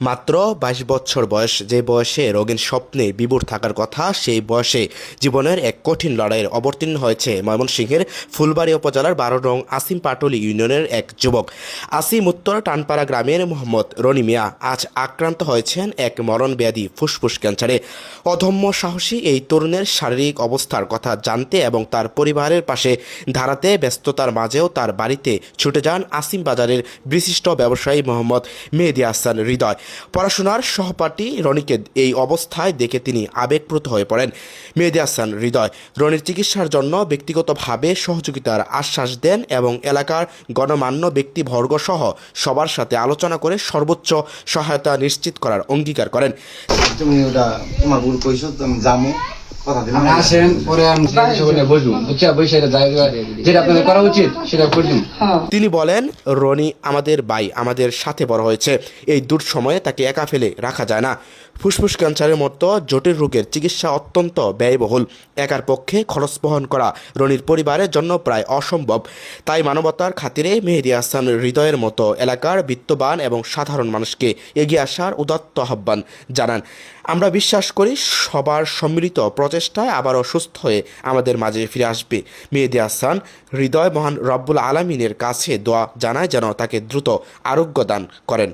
মাত্র ২২ বছর বয়স, যে বয়সে রোগীর স্বপ্নে বিভোর থাকার কথা, সেই বয়সে জীবনের এক কঠিন লড়াইয়ের অবতীর্ণ হয়েছে ময়মনসিংহের ফুলবাড়ী উপজেলার ১২ নং আসিম পাটুলি ইউনিয়নের এক যুবক। আসিম উত্তর টানপাড়া গ্রামের মোহাম্মদ রনি মিয়া আজ আক্রান্ত হয়েছেন এক মরণব্যাধি ফুসফুস ক্যান্সারে। অদম্য সাহসী এই তরুণের শারীরিক অবস্থার কথা জানতে এবং তার পরিবারের পাশে দাঁড়াতে ব্যস্ততার মাঝেও তার বাড়িতে ছুটে যান আসিম বাজারের বিশিষ্ট ব্যবসায়ী মোহাম্মদ মেহেদী হাসান হৃদয়। পড়াশোনার সহপাঠী রনিকে এই অবস্থায় দেখে তিনি আবেগপ্রত হয়ে পড়েন। মেহেদী হাসান হৃদয় রনির চিকিৎসার জন্য ব্যক্তিগতভাবে সহযোগিতার আশ্বাস দেন এবং এলাকার গণমান্য ব্যক্তিবর্গ সহ সবার সাথে আলোচনা করে সর্বোচ্চ সহায়তা নিশ্চিত করার অঙ্গীকার করেন। তুমি ওটা তোমার ভুল কইছো, তুমি জামু কথা দিলাম। আসেন পরে আমি বসবো, বুঝছা, বসে যেটা আপনাদের করা উচিত সেটা করবেন। তিনি বলেন, রনি আমাদের ভাই, আমাদের সাথে বড় হয়েছে। এই দুঃসময়ে তাকে একা ফেলে রাখা যায় না। ফুসফুস ক্যান্সারের মতো জটিল রোগের চিকিৎসা অত্যন্ত ব্যয়বহুল। একার পক্ষে খরচ বহন করা রনির পরিবারের জন্য প্রায় অসম্ভব। তাই মানবতার খাতিরে মেহেদী হাসান হৃদয়ের মতো এলাকার বিত্তবান এবং সাধারণ মানুষকে এগিয়ে আসার উদাত্ত আহ্বান জানান। আমরা বিশ্বাস করি সবার সম্মিলিত প্রচেষ্টায় আবারও সুস্থ হয়ে আমাদের মাঝে ফিরে আসবে। মেহেদী হাসান হৃদয় মহান রব্বুল আলামিনের কাছে দোয়া জানায় যেন তাকে দ্রুত আরোগ্য দান করেন।